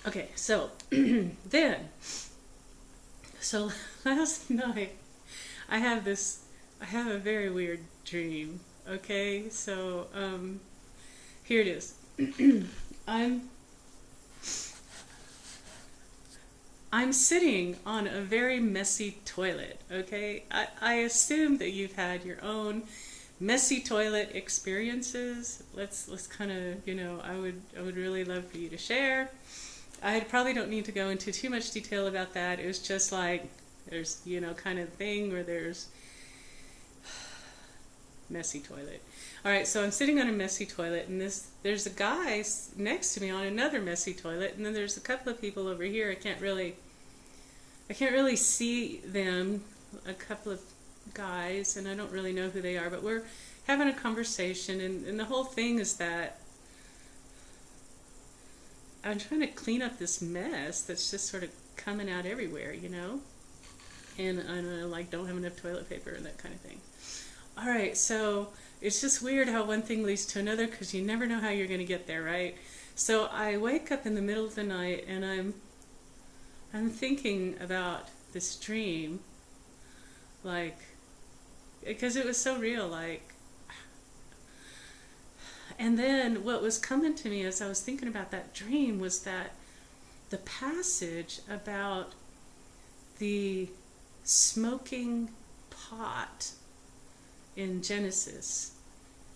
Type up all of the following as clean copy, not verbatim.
Okay, so then, so last night I have this, I have a very weird dream. Okay, so here it is. I'm I'm sitting on a very messy toilet. Okay, I assume that you've had your own messy toilet experiences. Let's kind of I would really love for you to share. I probably don't need to go into too much detail about that. It was just like there's kind of thing where there's messy toilet. All right, so I'm sitting on a messy toilet, and there's a guy next to me on another messy toilet, and then there's a couple of people over here. I can't really see them. A couple of guys, and I don't really know who they are, but we're having a conversation, and the whole thing is that I'm trying to clean up this mess that's just sort of coming out everywhere. And I like don't have enough toilet paper and that kind of thing. All right, so it's just weird how one thing leads to another because you never know how you're going to get there, right? So I wake up in the middle of the night and I'm thinking about this dream, like because it was so real, like. And then what was coming to me as I was thinking about that dream was that the passage about the smoking pot in Genesis,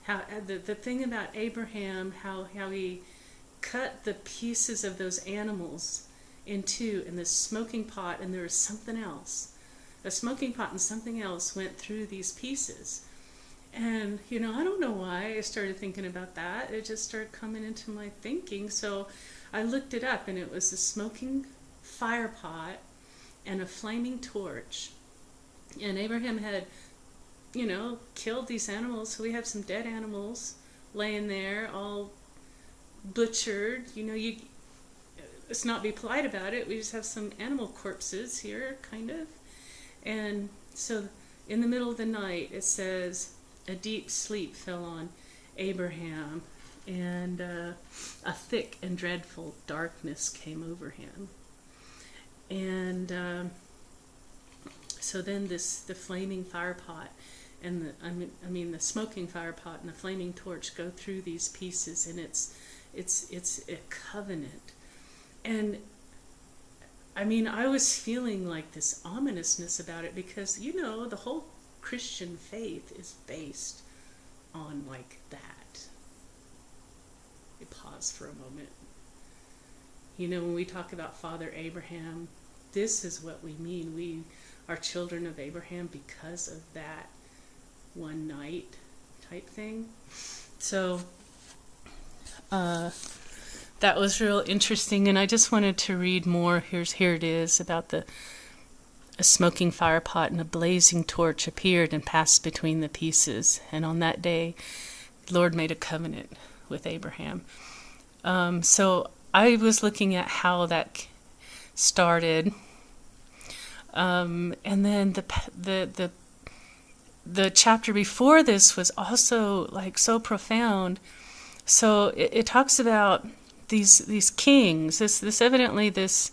how the thing about Abraham, how he cut the pieces of those animals in two in this smoking pot, and there was something else. A smoking pot and something else went through these pieces. And, I don't know why I started thinking about that. It just started coming into my thinking. So I looked it up, and it was a smoking fire pot and a flaming torch. And Abraham had, killed these animals. So we have some dead animals laying there, all butchered. Let's not be polite about it. We just have some animal corpses here, kind of. And so in the middle of the night, it says, a deep sleep fell on Abraham, and a thick and dreadful darkness came over him. And so then the flaming fire pot and the smoking fire pot and the flaming torch go through these pieces, and it's a covenant. And I was feeling like this ominousness about it because the whole Christian faith is based on like that. We pause for a moment. When we talk about Father Abraham, this is what we mean. We are children of Abraham because of that one night type thing. So that was real interesting, and I just wanted to read more. Here it is about a smoking fire pot and a blazing torch appeared and passed between the pieces. And on that day, the Lord made a covenant with Abraham. So I was looking at how that started, and then the chapter before this was also like so profound. So it talks about these kings. This evidently this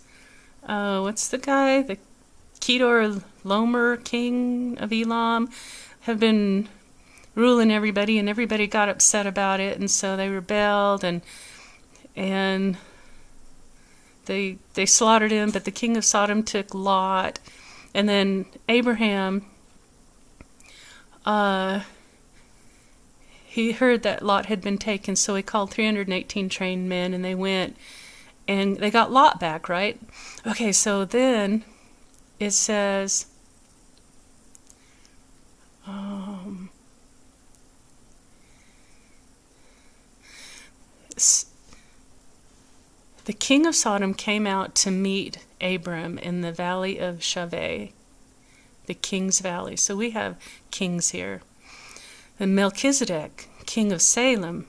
what's the guy, the Kedar Lomer, king of Elam, have been ruling everybody, and everybody got upset about it, and so they rebelled, and they slaughtered him. But the king of Sodom took Lot, and then Abraham, he heard that Lot had been taken, so he called 318 trained men, and they went, and they got Lot back, right? Okay, so then it says, the king of Sodom came out to meet Abram in the valley of Shaveh, the king's valley. So we have kings here. And Melchizedek, king of Salem,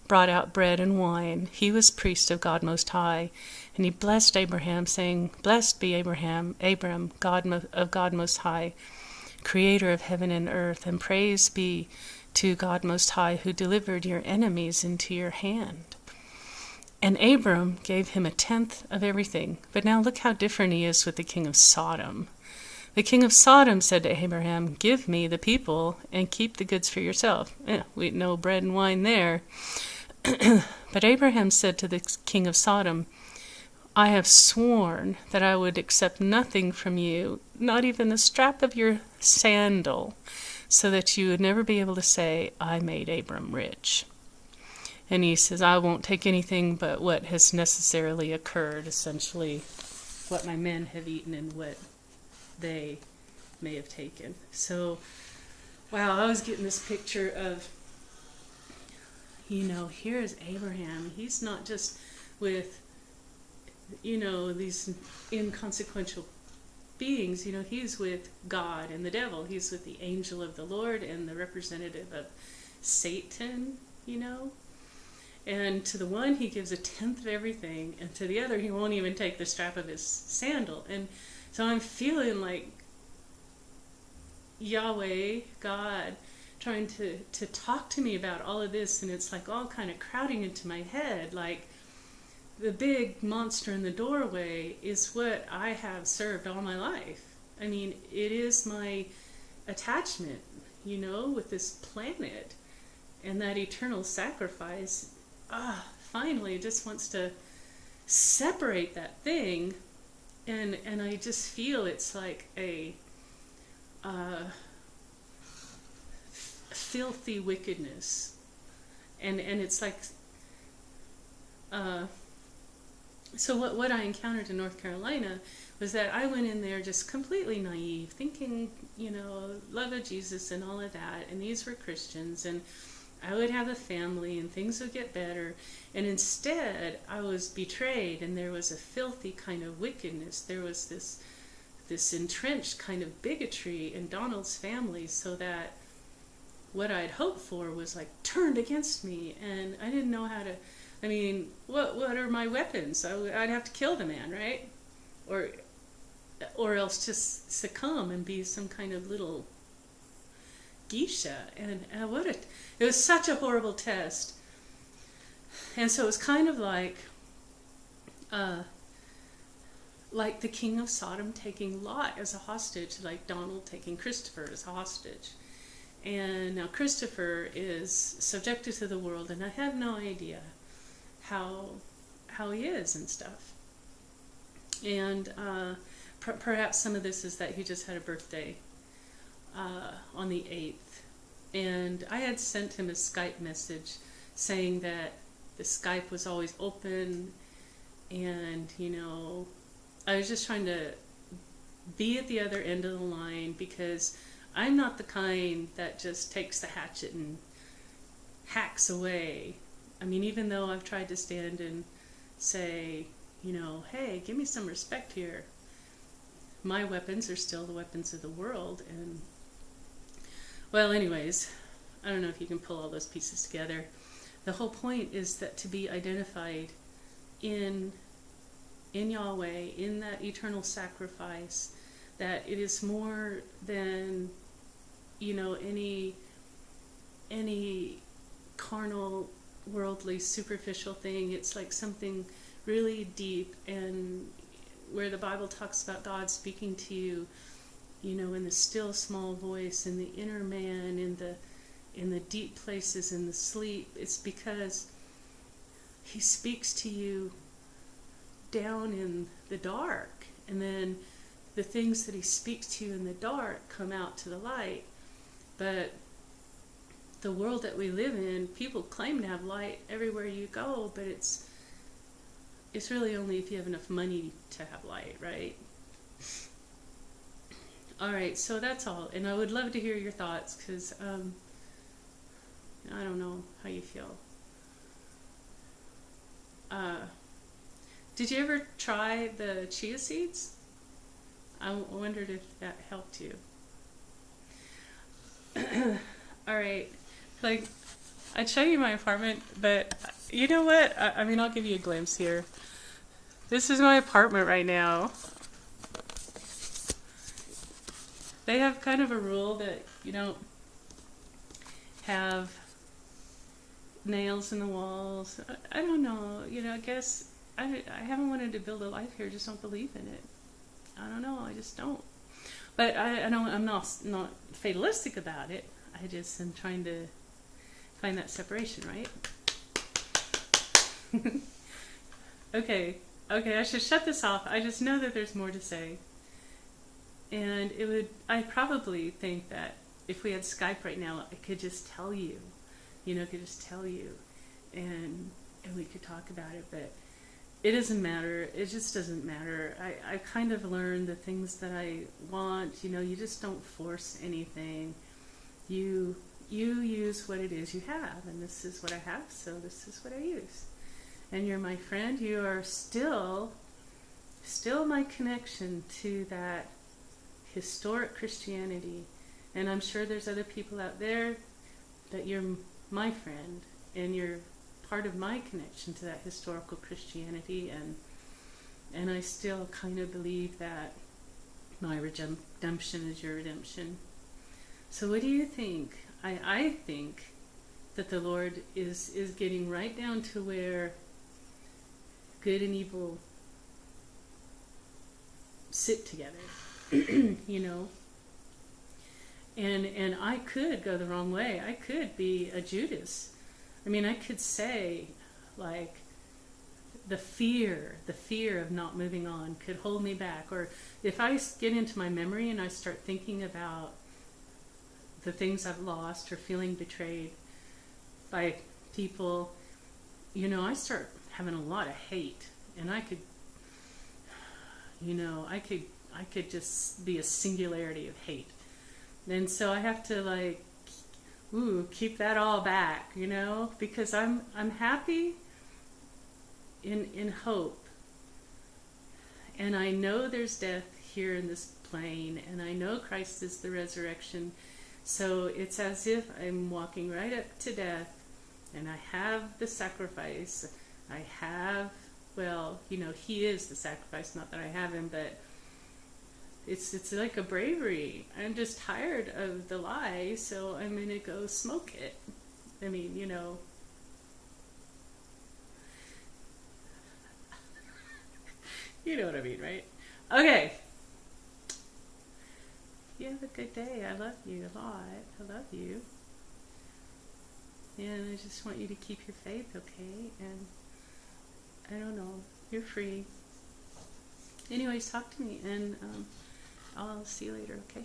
brought out bread and wine. He was priest of God Most High. And he blessed Abraham, saying, Blessed be Abram, of God Most High, creator of heaven and earth, and praise be to God Most High, who delivered your enemies into your hand. And Abram gave him a tenth of everything. But now look how different he is with the king of Sodom. The king of Sodom said to Abraham, "Give me the people and keep the goods for yourself." We no bread and wine there. But Abraham said to the king of Sodom, "I have sworn that I would accept nothing from you, not even the strap of your sandal, so that you would never be able to say, 'I made Abram rich.'" And he says, "I won't take anything but what has necessarily occurred," essentially what my men have eaten and what they may have taken. So, wow, I was getting this picture of, here's Abraham. He's not just with, these inconsequential beings. He's with God and the devil. He's with the angel of the Lord and the representative of Satan, And to the one, he gives a tenth of everything, and to the other, he won't even take the strap of his sandal. And so I'm feeling like Yahweh, God, trying to talk to me about all of this, and it's like all kind of crowding into my head. Like, the big monster in the doorway is what I have served all my life. I mean, it is my attachment, with this planet, and that eternal sacrifice. Finally, it just wants to separate that thing, and I just feel it's like a filthy wickedness, and it's like so what I encountered in North Carolina was that I went in there just completely naive, thinking, love of Jesus and all of that, and these were Christians, and I would have a family and things would get better. And instead, I was betrayed, and there was a filthy kind of wickedness. There was this entrenched kind of bigotry in Donald's family, so that what I'd hoped for was like turned against me, and I didn't know how to. I mean, what are my weapons? I'd have to kill the man, right? Or else just succumb and be some kind of little geisha. And it was such a horrible test. And so it was kind of like the king of Sodom taking Lot as a hostage, like Donald taking Christopher as a hostage. And now Christopher is subjected to the world, and I have no idea how he is and stuff. And perhaps some of this is that he just had a birthday on the 8th. And I had sent him a Skype message saying that the Skype was always open, and I was just trying to be at the other end of the line, because I'm not the kind that just takes the hatchet and hacks away. I mean, even though I've tried to stand and say, hey, give me some respect here, my weapons are still the weapons of the world. And well, anyways, I don't know if you can pull all those pieces together. The whole point is that to be identified in Yahweh, in that eternal sacrifice, that it is more than any carnal, worldly, superficial thing. It's like something really deep, and where the Bible talks about God speaking to you, in the still small voice, in the inner man, in the deep places, in the sleep. It's because he speaks to you down in the dark, and then the things that he speaks to you in the dark come out to the light. But the world that we live in, people claim to have light everywhere you go, but it's really only if you have enough money to have light, right? All right, so that's all. And I would love to hear your thoughts, because I don't know how you feel. Did you ever try the chia seeds? I wondered if that helped you. All right. Like, I'd show you my apartment, but you know what? I mean, I'll give you a glimpse here. This is my apartment right now. They have kind of a rule that you don't have nails in the walls. I don't know. I guess I haven't wanted to build a life here. I just don't believe in it. I don't know. I just don't. But I don't. I'm not fatalistic about it. I just am trying to find that separation, right? Okay. I should shut this off. I just know that there's more to say. And I probably think that if we had Skype right now, I could just tell you, and we could talk about it, but it doesn't matter. It just doesn't matter. I kind of learned the things that I want. You just don't force anything. You use what it is you have, and this is what I have, so this is what I use. And you're my friend. You are still my connection to that historic Christianity. And I'm sure there's other people out there that you're my friend, and you're part of my connection to that historical Christianity, and I still kind of believe that my redemption is your redemption. So what do you think? I think that the Lord is getting right down to where good and evil sit together, And I could go the wrong way. I could be a Judas. I mean, I could say, like, the fear of not moving on could hold me back. Or if I get into my memory and I start thinking about the things I've lost or feeling betrayed by people, I start having a lot of hate. And I could just be a singularity of hate. And so I have to keep that all back, because I'm happy in hope. And I know there's death here in this plane, and I know Christ is the resurrection. So it's as if I'm walking right up to death, and I have the sacrifice. I have, he is the sacrifice, not that I have him, but it's like a bravery. I'm just tired of the lie, so I'm going to go smoke it. I mean, you know what I mean, right? Okay. You have a good day. I love you a lot. I love you. And I just want you to keep your faith, okay? And I don't know. You're free. Anyways, talk to me, and I'll see you later, okay?